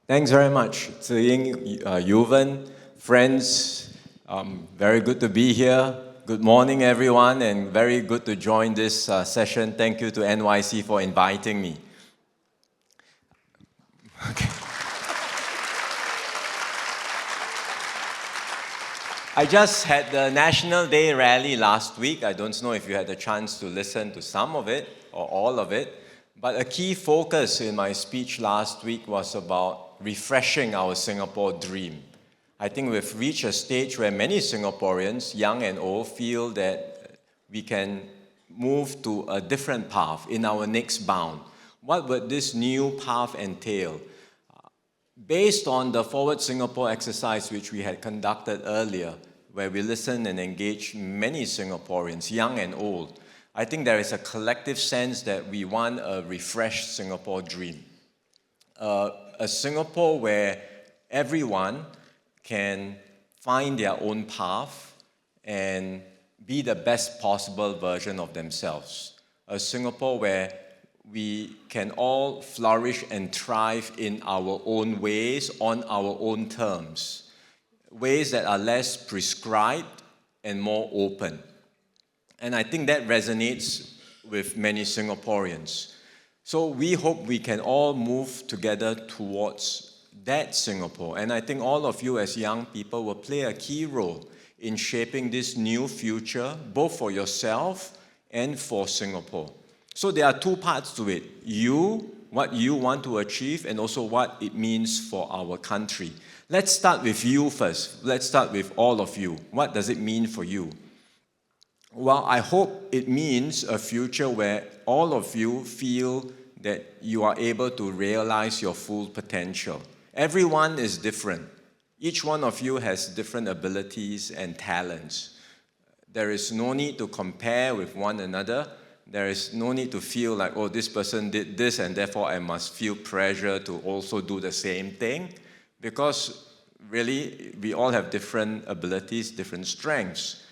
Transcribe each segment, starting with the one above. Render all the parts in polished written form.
Thanks very much, Ziying, Yuvan, friends. Very good to be here. Good morning, everyone, and very good to join this session. Thank you to NYC for inviting me. Okay. I just had the National Day rally last week. I don't know if you had the chance to listen to some of it or all of it, but a key focus in my speech last week was about refreshing our Singapore dream. I think we've reached a stage where many Singaporeans, young and old, feel that we can move to a different path in our next bound. What would this new path entail? Based on the Forward Singapore exercise which we had conducted earlier, where we listened and engaged many Singaporeans, young and old, I think there is a collective sense that we want a refreshed Singapore dream. A Singapore where everyone can find their own path and be the best possible version of themselves. A Singapore where we can all flourish and thrive in our own ways, on our own terms. Ways that are less prescribed and more open. And I think that resonates with many Singaporeans. So we hope we can all move together towards that Singapore. And I think all of you as young people will play a key role in shaping this new future, both for yourself and for Singapore. So there are two parts to it. You, what you want to achieve, and also what it means for our country. Let's start with you first. Let's start with all of you. What does it mean for you? Well, I hope it means a future where all of you feel that you are able to realize your full potential. Everyone is different. Each one of you has different abilities and talents. There is no need to compare with one another. There is no need to feel like, oh, this person did this and therefore I must feel pressure to also do the same thing. Because really, we all have different abilities, different strengths,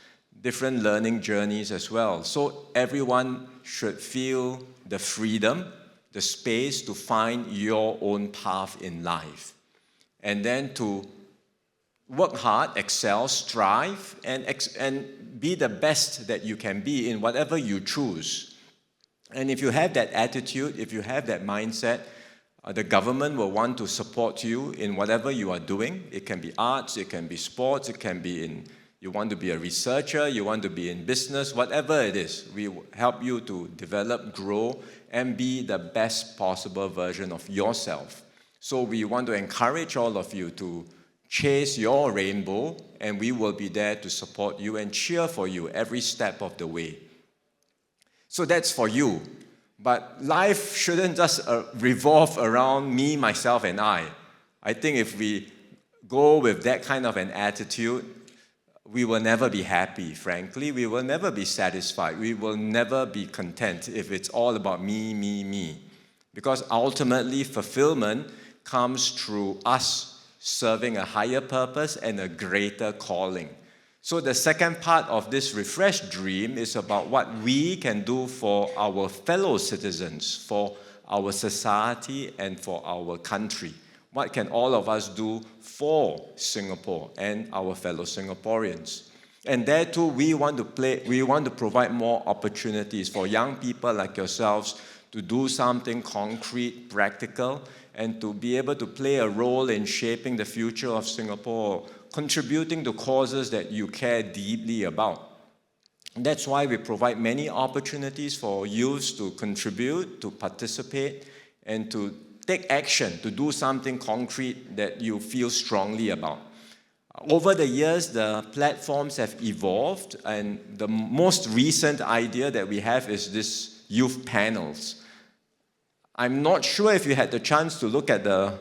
different learning journeys as well. So everyone should feel the freedom, the space to find your own path in life. And then to work hard, excel, strive, and be the best that you can be in whatever you choose. And if you have that attitude, if you have that mindset, the government will want to support you in whatever you are doing. It can be arts, it can be sports, it can be in, you want to be a researcher, you want to be in business, whatever it is. We will help you to develop, grow, and be the best possible version of yourself. So we want to encourage all of you to chase your rainbow, and we will be there to support you and cheer for you every step of the way. So that's for you. But life shouldn't just revolve around me, myself, and I. I think if we go with that kind of an attitude, we will never be happy, frankly. We will never be satisfied. We will never be content if it's all about me, me, me. Because ultimately, fulfillment comes through us serving a higher purpose and a greater calling. So the second part of this refreshed dream is about what we can do for our fellow citizens, for our society, and for our country. What can all of us do for Singapore and our fellow Singaporeans? And there too, we want to provide more opportunities for young people like yourselves to do something concrete, practical, and to be able to play a role in shaping the future of Singapore, contributing to causes that you care deeply about. And that's why we provide many opportunities for youths to contribute, to participate, and to take action, to do something concrete that you feel strongly about. Over the years, the platforms have evolved, and the most recent idea that we have is this youth panels. I'm not sure if you had the chance to look at the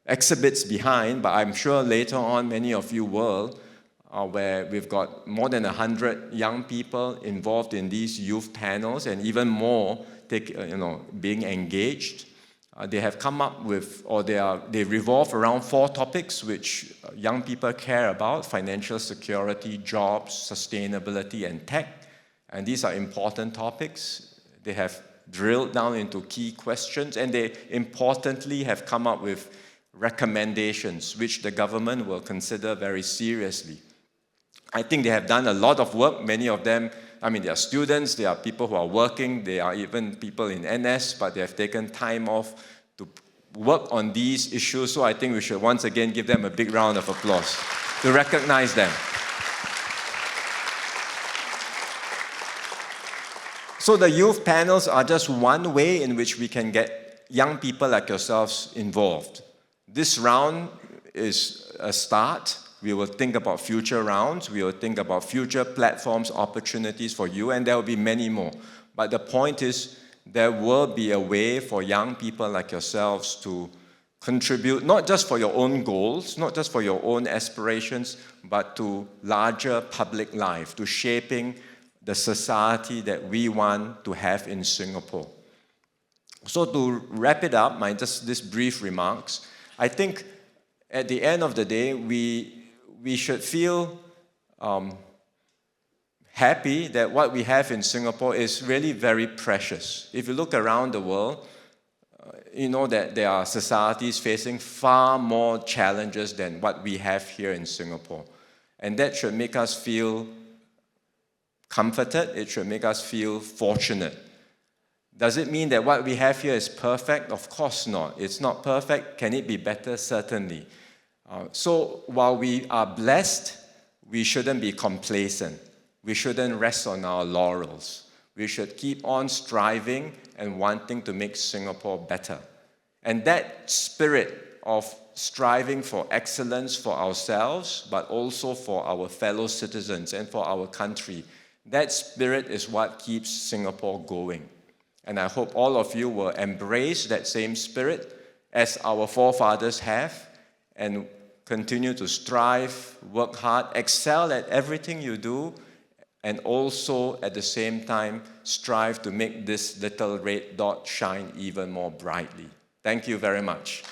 exhibits behind, but I'm sure later on many of you will, where we've got more than 100 young people involved in these youth panels, and even more being engaged. They have come up with, or they revolve around 4 topics which young people care about: financial security, jobs, sustainability, and tech. And these are important topics. They have drilled down into key questions, and they importantly have come up with recommendations which the government will consider very seriously. I think they have done a lot of work. Many of them, they are students, they are people who are working, they are even people in NS, but they have taken time off to work on these issues. So I think we should once again give them a big round of applause to recognize them. So the youth panels are just one way in which we can get young people like yourselves involved. This round is a start. We will think about future rounds. We will think about future platforms, opportunities for you, and there will be many more. But the point is, there will be a way for young people like yourselves to contribute, not just for your own goals, not just for your own aspirations, but to larger public life, to shaping the society that we want to have in Singapore. So to wrap it up, these brief remarks, I think at the end of the day, we should feel happy that what we have in Singapore is really very precious. If you look around the world, you know that there are societies facing far more challenges than what we have here in Singapore. And that should make us feel comforted. It should make us feel fortunate. Does it mean that what we have here is perfect? Of course not. It's not perfect. Can it be better? Certainly. So while we are blessed, we shouldn't be complacent. We shouldn't rest on our laurels. We should keep on striving and wanting to make Singapore better. And that spirit of striving for excellence for ourselves, but also for our fellow citizens and for our country, that spirit is what keeps Singapore going. And I hope all of you will embrace that same spirit as our forefathers have, and continue to strive, work hard, excel at everything you do, and also at the same time strive to make this little red dot shine even more brightly. Thank you very much.